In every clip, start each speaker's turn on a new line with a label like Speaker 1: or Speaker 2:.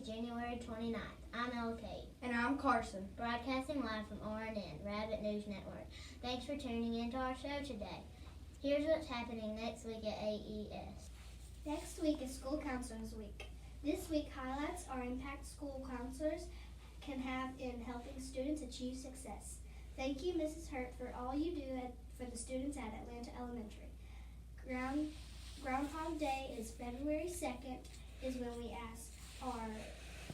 Speaker 1: January 29th. I'm Ella Kate.
Speaker 2: And I'm Carson.
Speaker 1: Broadcasting live from RNN, Rabbit News Network. Thanks for tuning in to our show today. Here's what's happening next week at AES.
Speaker 3: Next week is School Counselors Week. This week highlights our impact school counselors can have in helping students achieve success. Thank you, Mrs. Hurt, for all you do for the students at Atlanta Elementary. Groundhog Day is February 2nd, is when we ask,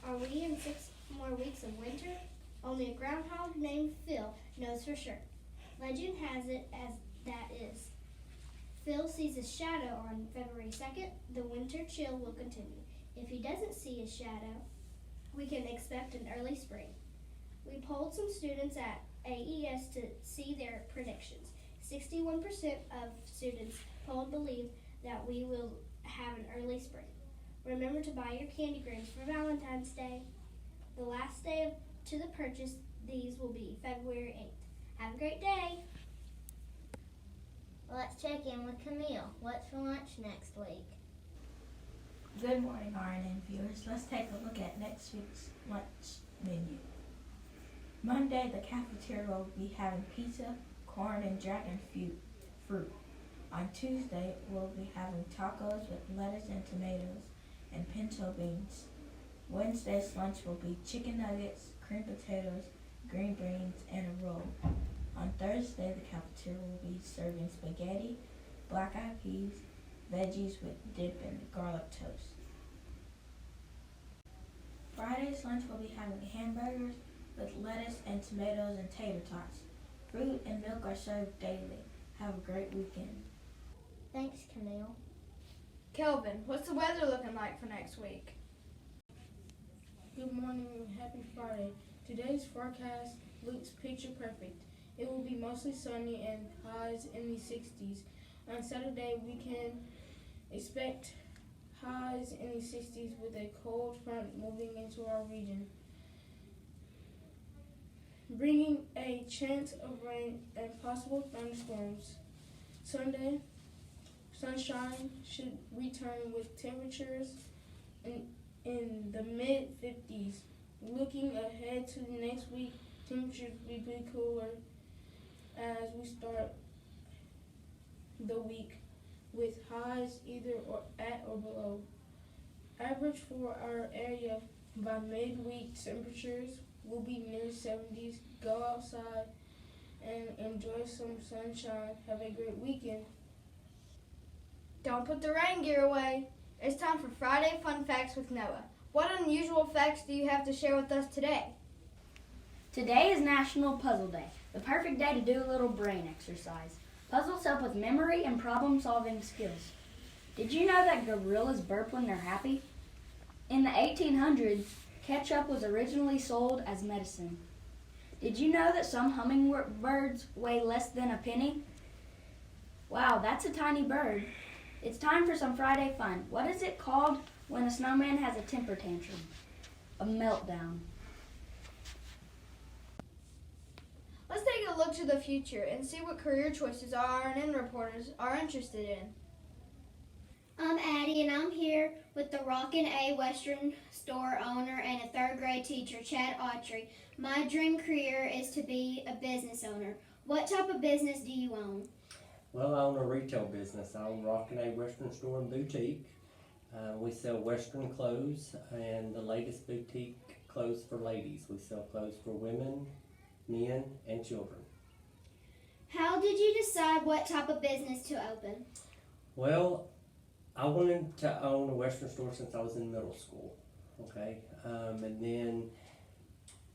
Speaker 3: are we in 6 more weeks of winter? Only a groundhog named Phil knows for sure. Legend has it as that is. Phil sees a shadow on February 2nd, the winter chill will continue. If he doesn't see a shadow, we can expect an early spring. We polled some students at AES to see their predictions. 61% of students polled believe that we will have an early spring. Remember to buy your candy grams for Valentine's Day. The last day to the purchase these will be February 8th. Have a great day.
Speaker 1: Let's check in with Camille. What's for lunch next week?
Speaker 4: Good morning, RNN viewers. Let's take a look at next week's lunch menu. Monday, the cafeteria will be having pizza, corn, and dragon fruit. On Tuesday, we'll be having tacos with lettuce and tomatoes and pinto beans. Wednesday's lunch will be chicken nuggets, creamed potatoes, green beans, and a roll. On Thursday, the cafeteria will be serving spaghetti, black-eyed peas, veggies with dip and garlic toast. Friday's lunch will be having hamburgers with lettuce and tomatoes and tater tots. Fruit and milk are served daily. Have a great weekend.
Speaker 1: Thanks, Camille.
Speaker 2: Kelvin, what's the weather looking like for next week?
Speaker 5: Good morning and happy Friday. Today's forecast looks picture perfect. It will be mostly sunny and highs in the 60s. On Saturday, we can expect highs in the 60s with a cold front moving into our region, bringing a chance of rain and possible thunderstorms. Sunday, sunshine should return with temperatures in the mid-50s. Looking ahead to next week, temperatures will be cooler as we start the week with highs either at or below average for our area. By midweek, temperatures will be near 70s. Go outside and enjoy some sunshine. Have a great weekend.
Speaker 2: Don't put the rain gear away. It's time for Friday Fun Facts with Noah. What unusual facts do you have to share with us today?
Speaker 6: Today is National Puzzle Day, the perfect day to do a little brain exercise. Puzzles help with memory and problem-solving skills. Did you know that gorillas burp when they're happy? In the 1800s, ketchup was originally sold as medicine. Did you know that some hummingbirds weigh less than a penny? Wow, that's a tiny bird. It's time for some Friday fun. What is it called when a snowman has a temper tantrum? A meltdown.
Speaker 2: Let's take a look to the future and see what career choices our RNN reporters are interested in.
Speaker 3: I'm Addie, and I'm here with the Rockin' A Western store owner and a 3rd grade teacher, Chad Autrey. My dream career is to be a business owner. What type of business do you own?
Speaker 7: Well, I own a retail business. I own Rockin' A Western Store and Boutique. We sell Western clothes and the latest boutique clothes for ladies. We sell clothes for women, men, and children.
Speaker 3: How did you decide what type of business to open?
Speaker 7: Well, I wanted to own a Western store since I was in middle school, okay? And then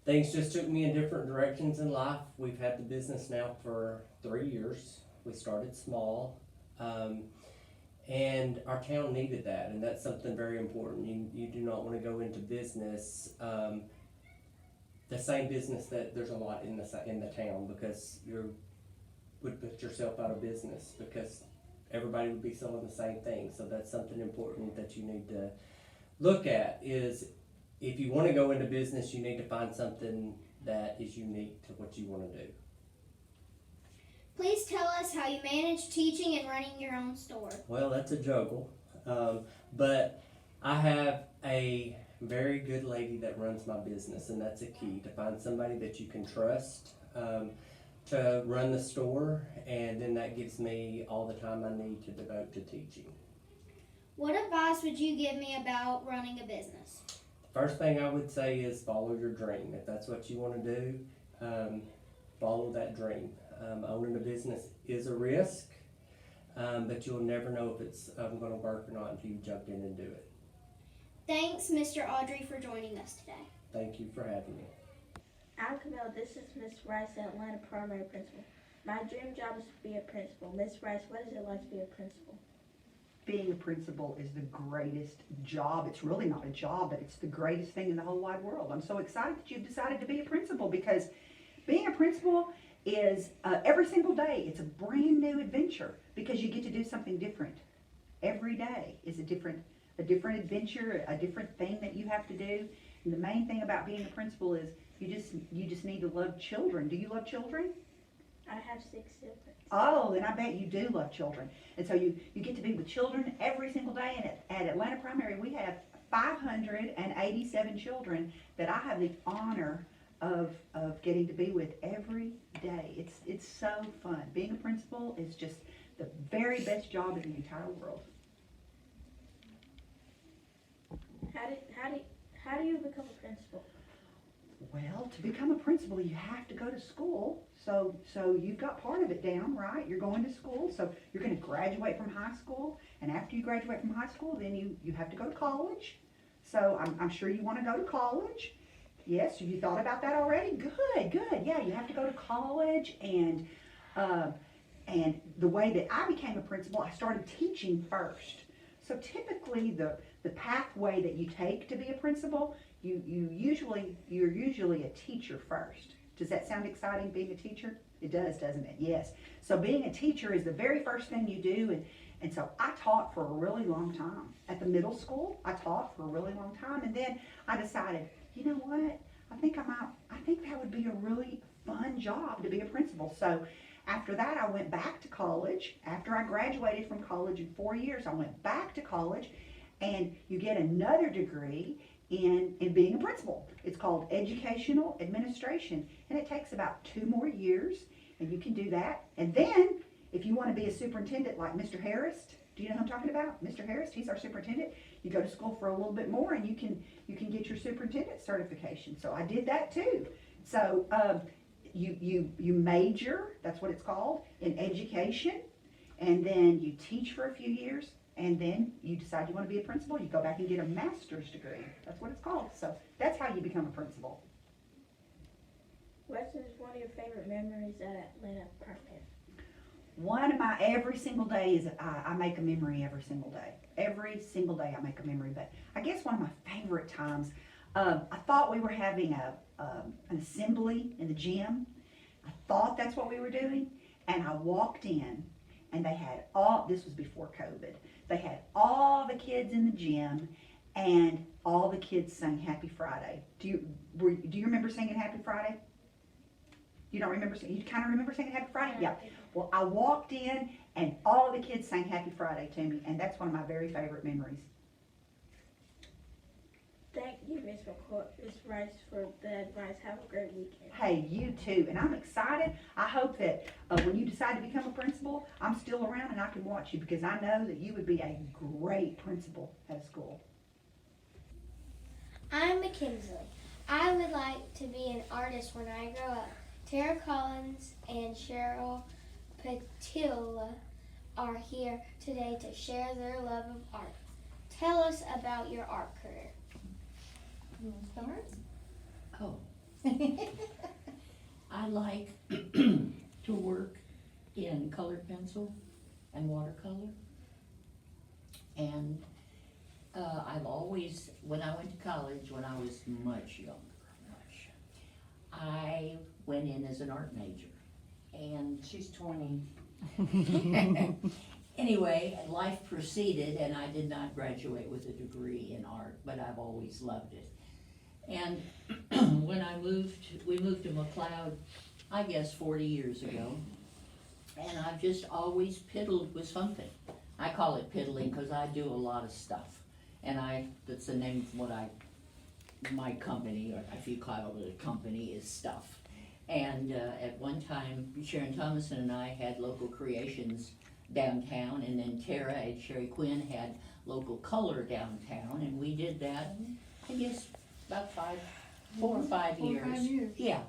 Speaker 7: things just took me in different directions in life. We've had the business now for 3 years. We started small, and our town needed that, and that's something very important. You do not want to go into business, the same business that there's a lot in the town, because you would put yourself out of business because everybody would be selling the same thing. So that's something important that you need to look at, is if you want to go into business, you need to find something that is unique to what you want to do.
Speaker 3: Please tell us how you manage teaching and running your own store.
Speaker 7: Well, that's a juggle, but I have a very good lady that runs my business, and that's a key, to find somebody that you can trust to run the store, and then that gives me all the time I need to devote to teaching.
Speaker 3: What advice would you give me about running a business?
Speaker 7: First thing I would say is follow your dream. If that's what you want to do, follow that dream. Owning a business is a risk, but you'll never know if it's going to work or not until you jump in and do it.
Speaker 3: Thanks, Mr. Autrey, for joining us today.
Speaker 7: Thank you for having me.
Speaker 4: I'm Camille. This is Miss Rice, Atlanta primary principal. My dream job is to be a principal. Miss Rice, what is it like to be a principal?
Speaker 8: Being a principal is the greatest job. It's really not a job, but it's the greatest thing in the whole wide world. I'm so excited that you've decided to be a principal, because being a principal is every single day, it's a brand new adventure, because you get to do something different. Every day is a different adventure, a different thing that you have to do. And the main thing about being a principal is you just need to love children. Do you love children?
Speaker 4: I have 6 siblings.
Speaker 8: Oh, then I bet you do love children. And so you get to be with children every single day. And at Atlanta Primary, we have 587 children that I have the honor of getting to be with every day. It's so fun. Being a principal is just the very best job in the entire world.
Speaker 4: How do you become a principal?
Speaker 8: Well, to become a principal, you have to go to school. So you've got part of it down, right? You're going to school, so you're going to graduate from high school. And after you graduate from high school, then you have to go to college. So I'm sure you want to go to college. Yes, you thought about that already? Good. Yeah, you have to go to college, and the way that I became a principal, I started teaching first. So typically the pathway that you take to be a principal, you're usually a teacher first. Does that sound exciting, being a teacher? It does, doesn't it? Yes. So being a teacher is the very first thing you do, and so I taught for a really long time. At the middle school, I taught for a really long time, and then I decided, you know what? I think that would be a really fun job to be a principal. So after that, I went back to college. After I graduated from college in 4 years, I went back to college, and you get another degree in being a principal. It's called Educational Administration, and it takes about 2 more years, and you can do that. And then, if you want to be a superintendent like Mr. Harris, do you know who I'm talking about? Mr. Harris, he's our superintendent. You go to school for a little bit more, and you can get your superintendent certification. So I did that too. So you major, that's what it's called, in education, and then you teach for a few years, and then you decide you want to be a principal. You go back and get a master's degree. That's what it's called. So that's how you become a principal.
Speaker 4: What is one of your favorite memories at Atlanta Primary?
Speaker 8: One of my, every single day is, I make a memory every single day. Every single day I make a memory. But I guess one of my favorite times, I thought we were having an assembly in the gym. I thought that's what we were doing. And I walked in, and they had this was before COVID, they had all the kids in the gym, and all the kids sang Happy Friday. Do you remember singing Happy Friday? You don't remember? You kind of remember singing Happy Friday? Yeah. Well, I walked in, and all of the kids sang Happy Friday to me, and that's one of my very favorite memories.
Speaker 4: Thank you, Miss Rice, for the advice. Have a great weekend.
Speaker 8: Hey, you too. And I'm excited. I hope that when you decide to become a principal, I'm still around and I can watch you, because I know that you would be a great principal at a school.
Speaker 3: I'm Mackenzie. I would like to be an artist when I grow up. Tara Collins and Sheryl Patillo are here today to share their love of art. Tell us about your art career.
Speaker 9: You want to start?
Speaker 10: Oh. I like to work in colored pencil and watercolor. And I've always, when I went to college, when I was much younger, I went in as an art major. And
Speaker 9: She's 20.
Speaker 10: anyway, life proceeded, and I did not graduate with a degree in art, but I've always loved it. And when we moved to McLeod, I guess 40 years ago, and I've just always piddled with something. I call it piddling because I do a lot of stuff, and that's the name of what I my company, or if you call it a company, is stuff. And at one time, Sharon Thomason and I had local creations downtown, and then Tara and Sherry Quinn had local color downtown, and we did that, I guess, about 4 or 5 years.
Speaker 2: 4 or 5 years.
Speaker 10: Yeah.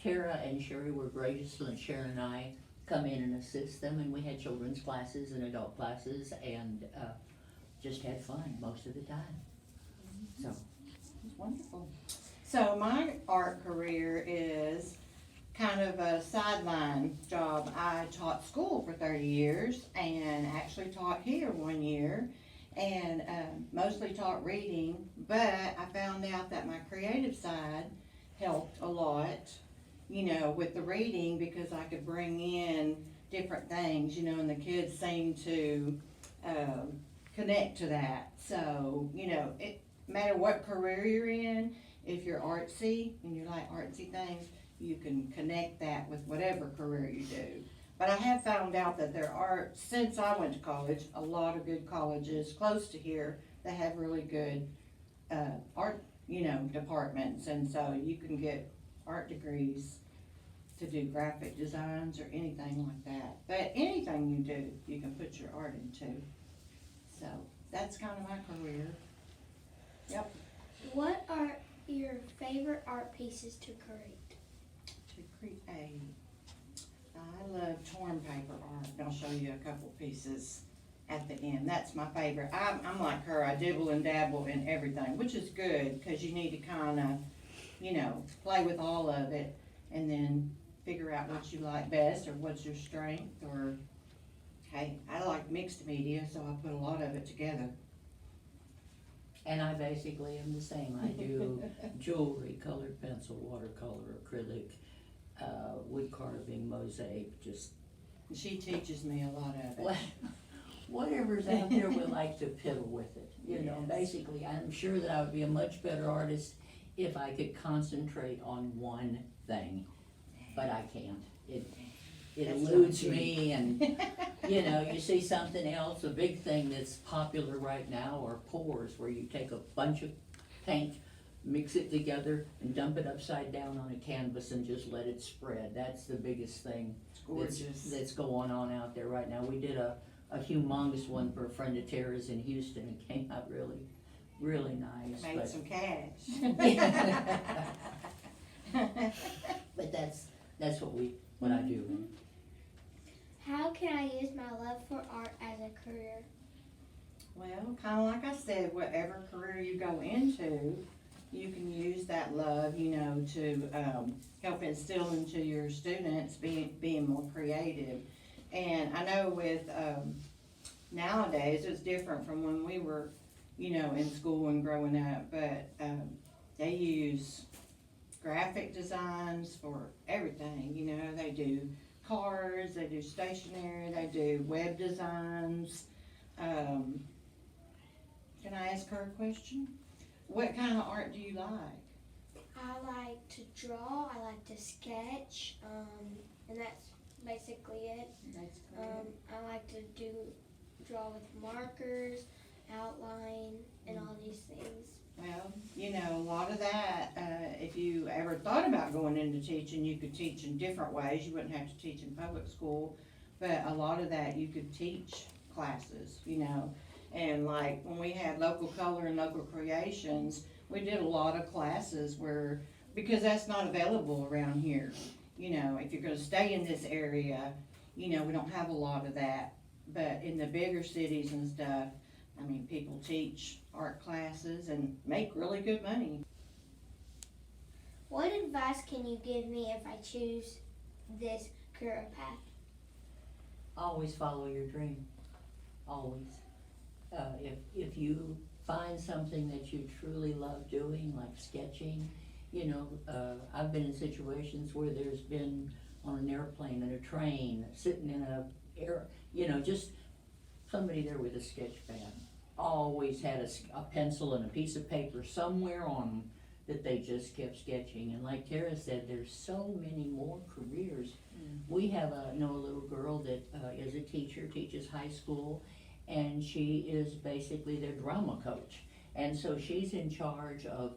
Speaker 10: Tara and Sherry were gracious, and Sharon and I come in and assist them, and we had children's classes and adult classes, and just had fun most of the time. So, it's wonderful.
Speaker 11: So my art career is kind of a sideline job. I taught school for 30 years and actually taught here 1 year, and mostly taught reading, but I found out that my creative side helped a lot, you know, with the reading, because I could bring in different things, you know, and the kids seem to connect to that. So, you know, it matter what career you're in, if you're artsy and you like artsy things, you can connect that with whatever career you do. But I have found out that there are, since I went to college, a lot of good colleges close to here that have really good art, you know, departments, and so you can get art degrees to do graphic designs or anything like that. But anything you do, you can put your art into. So that's kind of my career. Yep.
Speaker 3: What are your favorite art pieces to create?
Speaker 11: To create, I love torn paper art. I'll show you a couple pieces at the end. That's my favorite. I'm like her. I dibble and dabble in everything, which is good, because you need to kind of, you know, play with all of it and then figure out what you like best, or what's your strength, or, hey, I like mixed media, so I put a lot of it together.
Speaker 10: And I basically am the same. I do jewelry, colored pencil, watercolor, acrylic, wood carving, mosaic, just
Speaker 11: She teaches me a lot of it.
Speaker 10: whatever's out there, we like to piddle with it. You know,
Speaker 11: Yes.
Speaker 10: basically, I'm sure that I would be a much better artist if I could concentrate on one thing, but I can't. It
Speaker 11: That's
Speaker 10: eludes
Speaker 11: not
Speaker 10: me, and you know, you see something else. A big thing that's popular right now are pours, where you take a bunch of paint, mix it together, and dump it upside down on a canvas and just let it spread. That's the biggest thing
Speaker 11: It's gorgeous.
Speaker 10: that's going on out there right now. We did a humongous one for a friend of Tara's in Houston. It came out really, really nice.
Speaker 11: Made
Speaker 10: but-
Speaker 11: some cash.
Speaker 10: But that's what I do.
Speaker 3: How can I use my love for art as a career?
Speaker 11: Well, kind of like I said, whatever career you go into, you can use that love, you know, to help instill into your students being more creative. And I know with nowadays, it's different from when we were, you know, in school and growing up, but they use graphic designs for everything, you know. They do cards, they do stationery, they do web designs. Can I ask her a question? What kind of art do you like?
Speaker 3: I like to draw, I like to sketch, and that's basically it.
Speaker 11: That's
Speaker 3: I like to draw with markers, outline, and all these things.
Speaker 11: Well, you know, a lot of that, if you ever thought about going into teaching, you could teach in different ways. You wouldn't have to teach in public school, but a lot of that you could teach classes, you know. And like when we had local color and local creations, we did a lot of classes where, because that's not available around here. You know, if you're gonna stay in this area, you know, we don't have a lot of that. But in the bigger cities and stuff, I mean, people teach art classes and make really good money.
Speaker 3: What advice can you give me if I choose this career path?
Speaker 10: Always follow your dream. Always. If you find something that you truly love doing, like sketching, you know, I've been in situations where there's been on an airplane and a train, sitting in you know, just somebody there with a sketch pad. Always had a pencil and a piece of paper somewhere on them that they just kept sketching. And like Tara said, there's so many more careers. We have know a little girl that is a teacher, teaches high school, and she is basically their drama coach. And so she's in charge of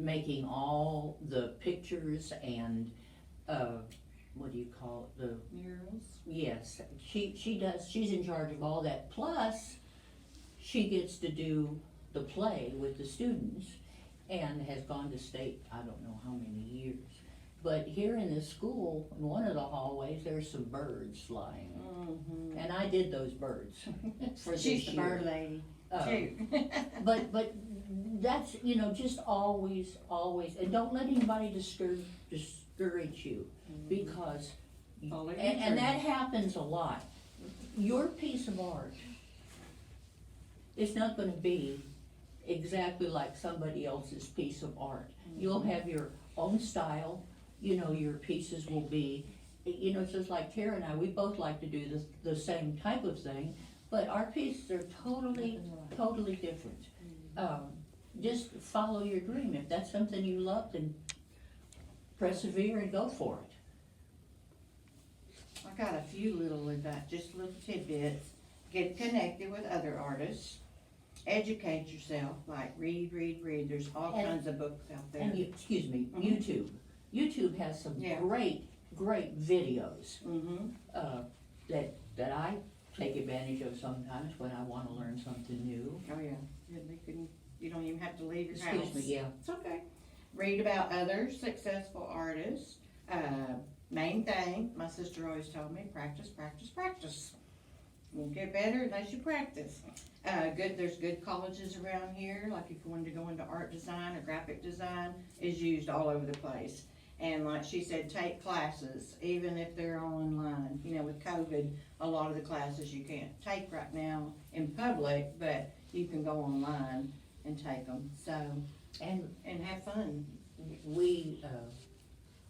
Speaker 10: making all the pictures and, what do you call it, the
Speaker 11: Murals.
Speaker 10: yes, she does, she's in charge of all that, plus she gets to do the play with the students and has gone to state, I don't know how many years. But here in the school, in one of the hallways, there's some birds flying,
Speaker 11: Mm-hmm.
Speaker 10: and I did those birds for this
Speaker 11: She's the
Speaker 10: year.
Speaker 11: bird lady,
Speaker 10: Uh,
Speaker 11: too.
Speaker 10: But that's, you know, just always, and don't let anybody discourage you, because,
Speaker 11: Follow your
Speaker 10: and that
Speaker 11: dream.
Speaker 10: happens a lot. Your piece of art is not gonna be exactly like somebody else's piece of art. You'll have your own style, you know, your pieces will be, you know, it's just like Tara and I, we both like to do the same type of thing, but our pieces are totally different. Just follow your dream. If that's something you love, then persevere and go for it.
Speaker 11: I got a few little advice, just little tidbits. Get connected with other artists. Educate yourself, like read. There's all
Speaker 10: And-
Speaker 11: kinds of books out there.
Speaker 10: And excuse me,
Speaker 11: Mhm.
Speaker 10: YouTube. YouTube has some
Speaker 11: Yeah.
Speaker 10: great videos,
Speaker 11: Mm-hmm.
Speaker 10: that I take advantage of sometimes when I wanna learn something new.
Speaker 11: Oh, yeah. You don't even have to leave your house.
Speaker 10: Excuse me, yeah.
Speaker 11: It's okay. Read about other successful artists. Main thing, my sister always told me, practice. You won't get better unless you practice. There's good colleges around here, like if you wanted to go into art design or graphic design, is used all over the place. And like she said, take classes, even if they're online. You know, with COVID, a lot of the classes you can't take right now in public, but you can go online and take them, so,
Speaker 10: And
Speaker 11: and have fun.
Speaker 10: we,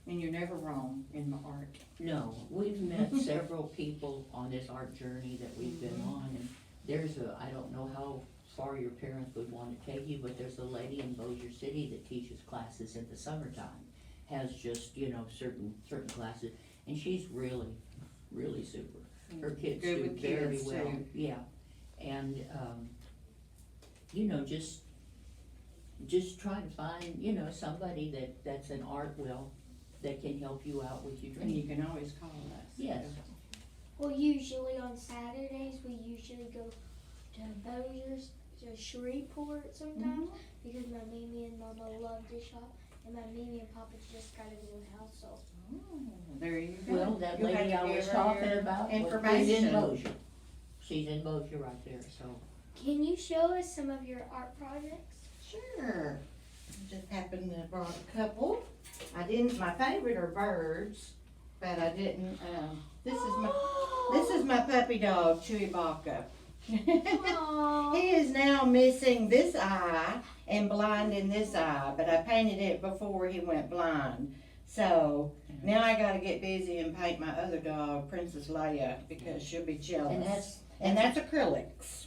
Speaker 11: And you're never wrong in the art.
Speaker 10: no, we've met several people on this art journey that we've been on, and there's I don't know how far your parents would want to take you, but there's a lady in Bossier City that teaches classes in the summertime. Has just, you know, certain classes, and she's really super. Her kids
Speaker 11: Good
Speaker 10: do
Speaker 11: with
Speaker 10: very
Speaker 11: kids,
Speaker 10: well,
Speaker 11: too.
Speaker 10: yeah. And, you know, just try to find, you know, somebody that's an art that can help you out with your
Speaker 11: And you
Speaker 10: dream.
Speaker 11: can always call us.
Speaker 10: Yes.
Speaker 2: Well, usually on Saturdays, we usually go to Bossier's, to Shreveport sometimes, because my Mimi and Mama love to shop, and my Mimi and Papa just got a new house, so.
Speaker 11: Oh, there you go.
Speaker 10: Well, that
Speaker 11: You'll have
Speaker 10: lady
Speaker 11: to
Speaker 10: I was
Speaker 11: give her
Speaker 10: talking
Speaker 11: your
Speaker 10: about was in
Speaker 11: information.
Speaker 10: Bossier. She's in Bossier right there, so.
Speaker 2: Can you show us some of your art projects?
Speaker 11: Sure. Just happened to brought a couple. My favorite are birds, but I didn't, this is my puppy dog, Chewy Baka. He is now missing this eye and blind in this eye, but I painted it before he went blind. So now I gotta get busy and paint my other dog, Princess Leia, because she'll be jealous. And that's acrylics.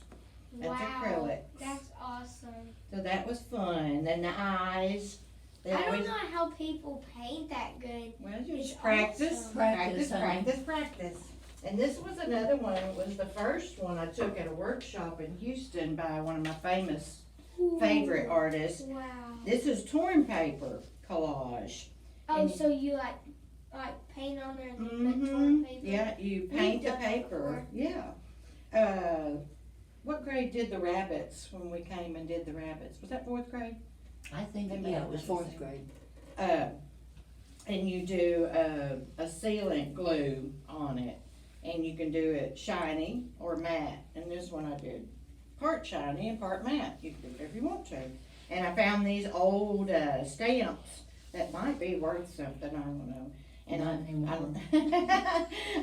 Speaker 11: That's acrylics.
Speaker 2: That's awesome.
Speaker 11: So that was fun. And the eyes. They
Speaker 2: I don't
Speaker 11: always,
Speaker 2: know how people paint that good.
Speaker 11: well, you
Speaker 2: It's
Speaker 11: just practice,
Speaker 2: awesome.
Speaker 10: Practice, honey.
Speaker 11: practice. And this was another one. It was the first one I took at a workshop in Houston by one of my famous favorite artists.
Speaker 2: Wow.
Speaker 11: This is torn paper collage.
Speaker 2: Oh,
Speaker 11: And-
Speaker 2: so you like paint on there and then put
Speaker 11: Mm-hmm.
Speaker 2: torn paper?
Speaker 11: Yeah, you
Speaker 2: We've
Speaker 11: paint the
Speaker 2: done that
Speaker 11: paper.
Speaker 2: before.
Speaker 11: Yeah. What grade did the rabbits when we came and did the rabbits? Was that fourth grade?
Speaker 10: I think,
Speaker 11: They may
Speaker 10: yeah,
Speaker 11: have
Speaker 10: it was
Speaker 11: done the
Speaker 10: fourth
Speaker 11: same.
Speaker 10: grade.
Speaker 11: And you do a sealant glue on it, and you can do it shiny or matte. And this one I did part shiny and part matte. You can do whatever you want to. And I found these old stamps that might be worth something. I don't know. And
Speaker 10: Not anymore.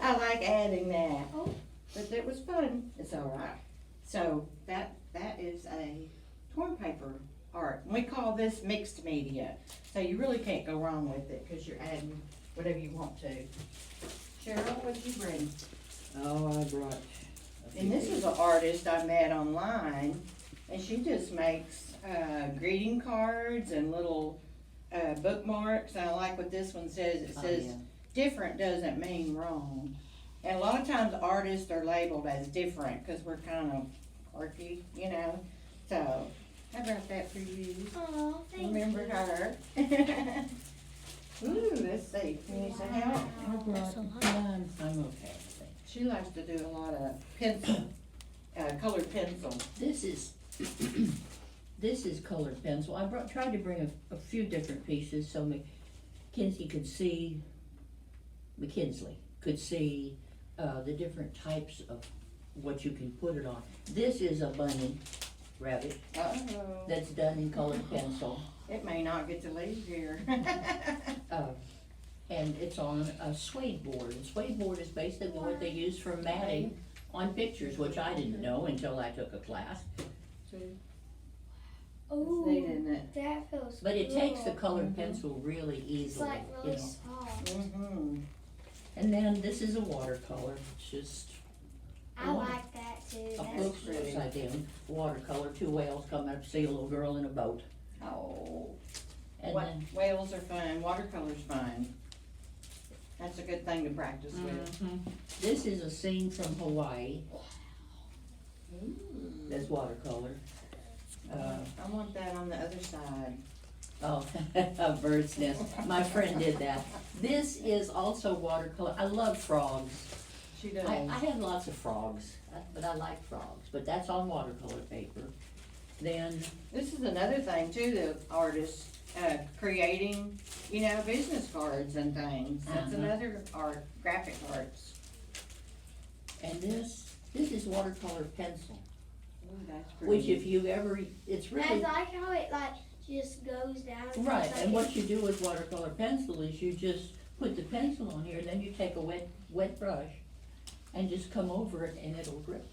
Speaker 11: I like adding that.
Speaker 2: Oh.
Speaker 11: But it was fun. It's all right. So that is a torn paper art. We call this mixed media. So you really can't go wrong with it because you're adding whatever you want to. Sheryl, what did you bring?
Speaker 10: Oh, I brought.
Speaker 11: And this is an artist I met online, and she just makes greeting cards and little bookmarks. And I like what this one says. It says, different doesn't mean wrong. And a lot of times artists are labeled as different because we're kind of quirky, you know. So I brought that for you.
Speaker 3: Oh, thank
Speaker 11: Remember
Speaker 3: you.
Speaker 11: her? Ooh, let's see. Can you say how?
Speaker 10: I brought none. I'm okay.
Speaker 11: She likes to do a lot of pencil, colored pencil.
Speaker 10: This is, this is colored pencil. Tried to bring a few different pieces so Mackenzie could see the different types of what you can put it on. This is a bunny rabbit
Speaker 11: Uh-oh.
Speaker 10: that's done in colored pencil.
Speaker 11: It may not get to leave here.
Speaker 10: And it's on a suede board. And suede board is basically what they use for matting on pictures, which I didn't know until I took a class.
Speaker 3: Oh,
Speaker 11: It's neat, isn't it?
Speaker 3: that feels
Speaker 10: But it takes the
Speaker 3: cool.
Speaker 10: colored pencil really
Speaker 3: It's
Speaker 10: easily,
Speaker 3: like
Speaker 10: you
Speaker 3: really
Speaker 10: know.
Speaker 3: soft.
Speaker 11: Mm-hmm.
Speaker 10: And then this is a watercolor. It's just
Speaker 3: I like that too.
Speaker 10: a
Speaker 3: That's
Speaker 10: book upside down watercolor. 2 whales coming up to see a little girl in a boat.
Speaker 11: Oh,
Speaker 10: And then
Speaker 11: whales are fun, watercolor's fun. That's a good thing to practice with.
Speaker 10: this is a scene from Hawaii. That's watercolor.
Speaker 11: I want that on the other side.
Speaker 10: Oh, a bird's nest. My friend did that. This is also watercolor. I love frogs.
Speaker 11: She does.
Speaker 10: I have lots of frogs, but I like frogs. But that's on watercolor paper. Then
Speaker 11: This is another thing too, the artists, creating, business cards and things. That's
Speaker 10: Uh-huh.
Speaker 11: another art, graphic arts.
Speaker 10: and this is watercolor pencil.
Speaker 11: Ooh, that's
Speaker 10: Which
Speaker 11: pretty.
Speaker 10: if you ever, it's
Speaker 3: I
Speaker 10: really
Speaker 3: like how it just goes down.
Speaker 10: right.
Speaker 3: It's like
Speaker 10: And what you do with watercolor pencil is you just put the pencil on here, then you take a wet brush and just come over it, and it'll grip.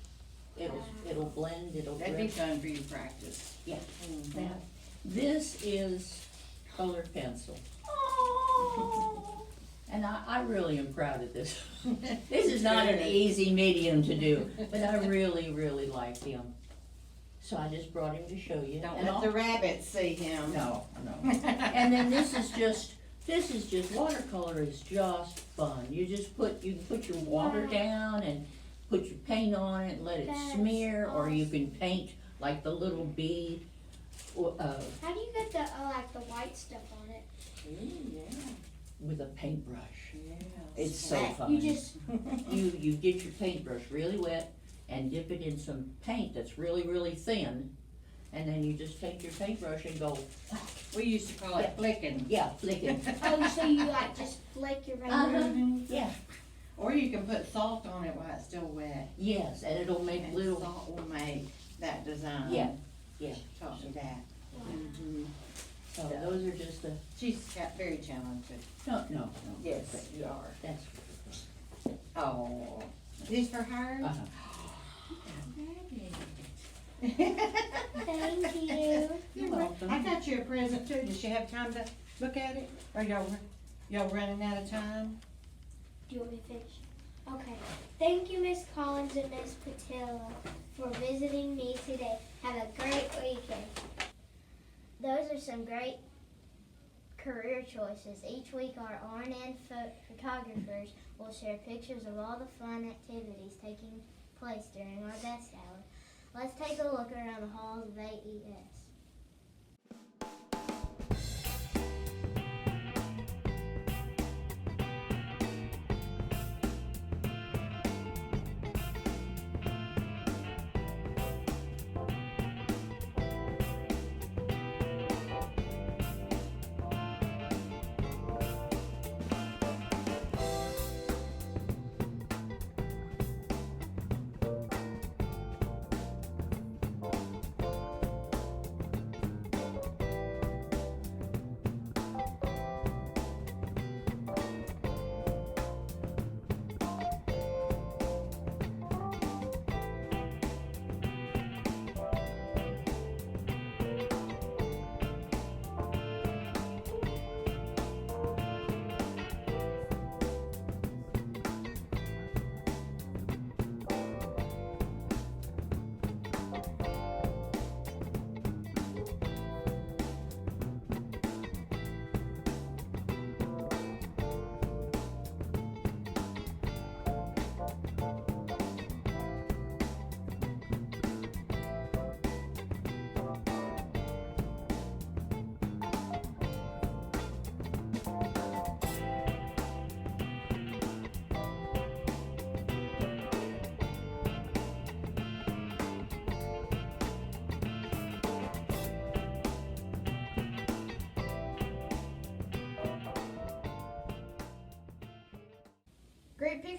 Speaker 10: It'll blend. It'll
Speaker 11: That'd be
Speaker 10: grip.
Speaker 11: fun for you to practice.
Speaker 10: Yeah.
Speaker 11: Mhm.
Speaker 10: That. This is colored pencil. And I really am proud of this. This is not an easy medium to do, but I really, really like him. So I just brought him to show you.
Speaker 11: Don't
Speaker 10: And
Speaker 11: let
Speaker 10: I'll-
Speaker 11: the rabbits see him.
Speaker 10: No, no. And then this is just watercolor is just fun. You can put your water down and put your paint on it and let it
Speaker 3: That's
Speaker 10: smear, or you can paint like the little bee,
Speaker 3: How do you get the white stuff on it?
Speaker 11: Ooh, yeah,
Speaker 10: with a paintbrush.
Speaker 11: yeah.
Speaker 10: It's so fun.
Speaker 3: You just
Speaker 10: You get your paintbrush really wet and dip it in some paint that's really, really thin, and then you just take your paintbrush and go,
Speaker 11: We used to call it flicking.
Speaker 10: yeah, flick it.
Speaker 3: so you just flick your finger.
Speaker 10: Uh-huh. Yeah,
Speaker 11: Or you can put salt on it while it's still wet.
Speaker 10: yes, and it'll make
Speaker 11: And
Speaker 10: little,
Speaker 11: salt will make that design.
Speaker 10: yeah, yeah.
Speaker 11: Taught me that. Mhm.
Speaker 10: So those are just the,
Speaker 11: She's very talented.
Speaker 10: no.
Speaker 11: Yes, you are.
Speaker 10: That's,
Speaker 11: Oh, these for her?
Speaker 10: uh-huh.
Speaker 3: Thank you.
Speaker 10: You're welcome.
Speaker 11: I got you a present too. Does she have time to look at it? Or y'all running out of time?
Speaker 3: Do you want me to finish? Okay. Thank you, Miss Collins and Miss Patillo, for visiting me today. Have a great weekend.
Speaker 1: Those are some great career choices. Each week our RNN photographers will share pictures of all the fun activities taking place during our best hour. Let's take a look around the halls of AES.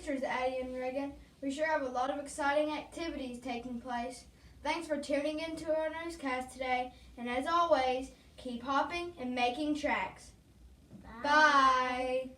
Speaker 12: pictures, Addie and Reagan. We sure have a lot of exciting activities taking place. Thanks for tuning into our newscast today, and as always, keep hopping and making tracks. Bye.